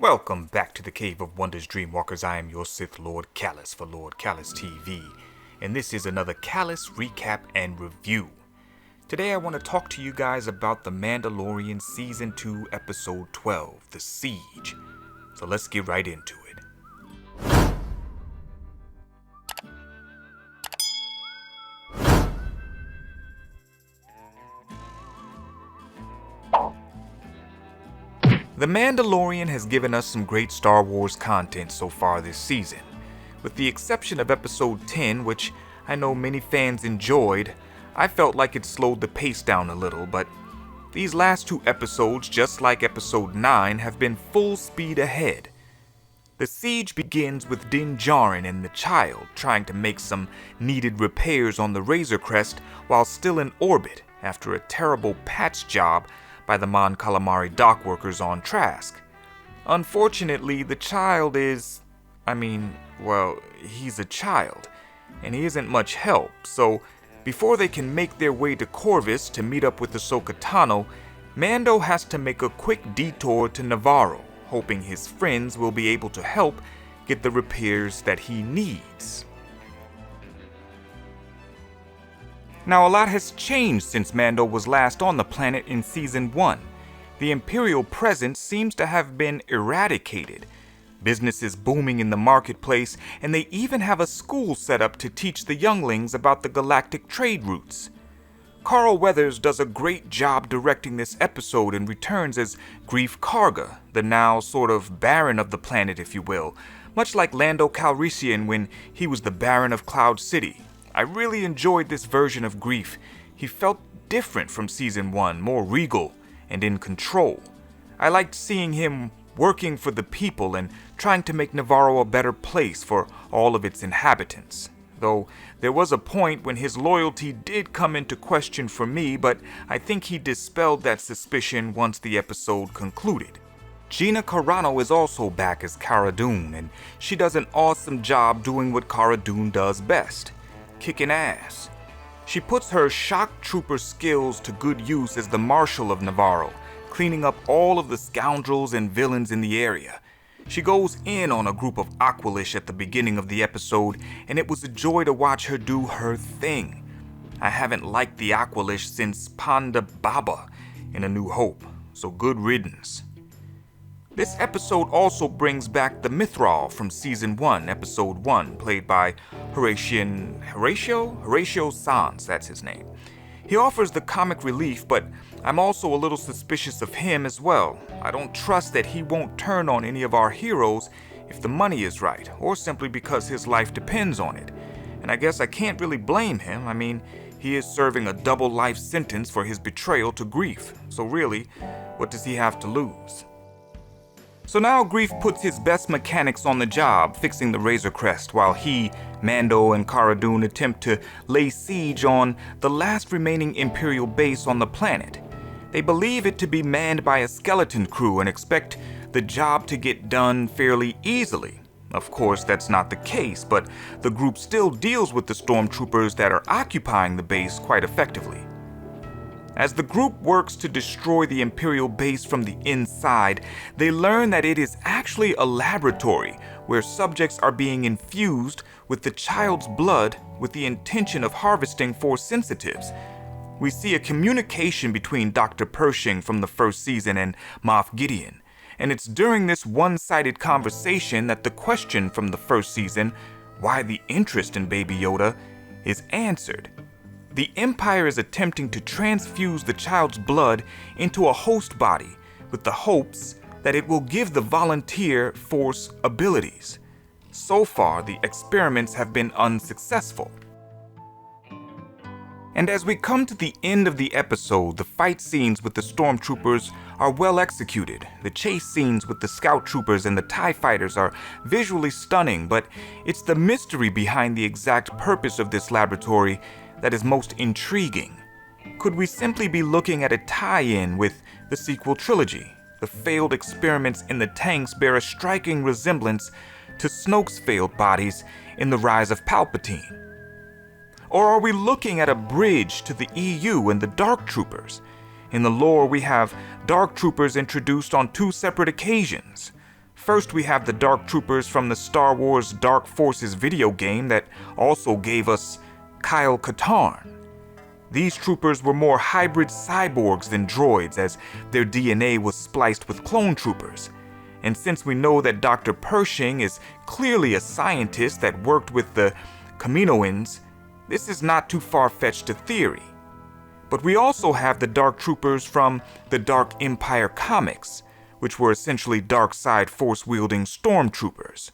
Welcome back to the Cave of Wonders, Dreamwalkers. I am your Sith Lord Callous for Lord Callous TV, and this is another Callous recap and review. Today I want to talk to you guys about The Mandalorian Season 2, Episode 12, The Siege. So let's get right into it. The Mandalorian has given us some great Star Wars content so far this season. With the exception of Episode 10, which I know many fans enjoyed, I felt like it slowed the pace down a little, but these last two episodes, just like Episode 9, have been full speed ahead. The siege begins with Din Djarin and the child trying to make some needed repairs on the Razor Crest while still in orbit after a terrible patch job by the Mon Calamari dockworkers on Trask. Unfortunately, the child is... he's a child, and he isn't much help, so before they can make their way to Corvus to meet up with Ahsoka Tano, Mando has to make a quick detour to Nevarro, hoping his friends will be able to help get the repairs that he needs. Now, a lot has changed since Mando was last on the planet in Season 1. The Imperial presence seems to have been eradicated. Business is booming in the marketplace, and they even have a school set up to teach the younglings about the galactic trade routes. Carl Weathers does a great job directing this episode and returns as Greef Karga, the now sort of Baron of the planet, if you will, much like Lando Calrissian when he was the Baron of Cloud City. I really enjoyed this version of Greef. He felt different from Season 1, more regal and in control. I liked seeing him working for the people and trying to make Nevarro a better place for all of its inhabitants. Though there was a point when his loyalty did come into question for me, but I think he dispelled that suspicion once the episode concluded. Gina Carano is also back as Cara Dune, and she does an awesome job doing what Cara Dune does best: kicking ass. She puts her shock trooper skills to good use as the Marshal of Nevarro, cleaning up all of the scoundrels and villains in the area. She goes in on a group of Aqualish at the beginning of the episode, and it was a joy to watch her do her thing. I haven't liked the Aqualish since Ponda Baba in A New Hope, so good riddance. This episode also brings back the Mythrol from Season 1, Episode 1, played by Horatio Sanz, that's his name. He offers the comic relief, but I'm also a little suspicious of him as well. I don't trust that he won't turn on any of our heroes if the money is right, or simply because his life depends on it. And I guess I can't really blame him. He is serving a double life sentence for his betrayal to Greef, so really, what does he have to lose? So now Greef puts his best mechanics on the job, fixing the Razor Crest, while he, Mando, and Cara Dune attempt to lay siege on the last remaining Imperial base on the planet. They believe it to be manned by a skeleton crew and expect the job to get done fairly easily. Of course, that's not the case, but the group still deals with the stormtroopers that are occupying the base quite effectively. As the group works to destroy the Imperial base from the inside, they learn that it is actually a laboratory where subjects are being infused with the child's blood with the intention of harvesting Force sensitives. We see a communication between Dr. Pershing from the first season and Moff Gideon, and it's during this one-sided conversation that the question from the first season, why the interest in Baby Yoda, is answered. The Empire is attempting to transfuse the child's blood into a host body with the hopes that it will give the volunteer Force abilities. So far, the experiments have been unsuccessful. And as we come to the end of the episode, the fight scenes with the stormtroopers are well executed. The chase scenes with the scout troopers and the TIE fighters are visually stunning, but it's the mystery behind the exact purpose of this laboratory that is most intriguing. Could we simply be looking at a tie-in with the sequel trilogy? The failed experiments in the tanks bear a striking resemblance to Snoke's failed bodies in The Rise of Palpatine. Or are we looking at a bridge to the EU and the Dark Troopers? In the lore, we have Dark Troopers introduced on two separate occasions. First, we have the Dark Troopers from the Star Wars Dark Forces video game that also gave us Kyle Katarn. These troopers were more hybrid cyborgs than droids, as their DNA was spliced with clone troopers. And since we know that Dr. Pershing is clearly a scientist that worked with the Kaminoans, this is not too far-fetched a theory. But we also have the Dark Troopers from the Dark Empire comics, which were essentially dark side force-wielding stormtroopers.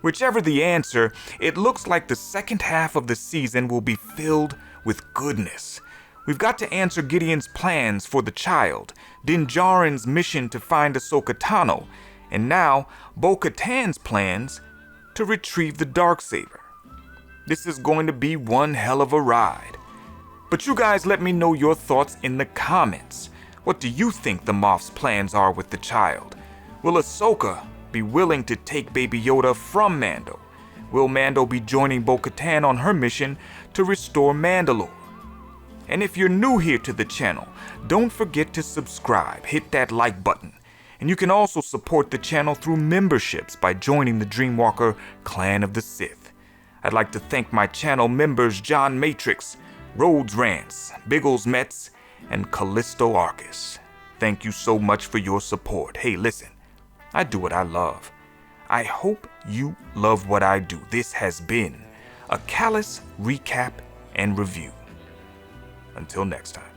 Whichever the answer, it looks like the second half of the season will be filled with goodness. We've got to answer Gideon's plans for the child, Din Djarin's mission to find Ahsoka Tano, and now Bo-Katan's plans to retrieve the Darksaber. This is going to be one hell of a ride. But you guys let me know your thoughts in the comments. What do you think the Moff's plans are with the child? Will Ahsoka be willing to take Baby Yoda from Mando? Will Mando be joining Bo-Katan on her mission to restore Mandalore? And if you're new here to the channel, don't forget to subscribe, hit that like button. And you can also support the channel through memberships by joining the Dreamwalker Clan of the Sith. I'd like to thank my channel members John Matrix, Rhodes Rants, Biggles Metz, and Callisto Arcus. Thank you so much for your support. Hey, listen, I do what I love. I hope you love what I do. This has been a Callous Recap and Review. Until next time.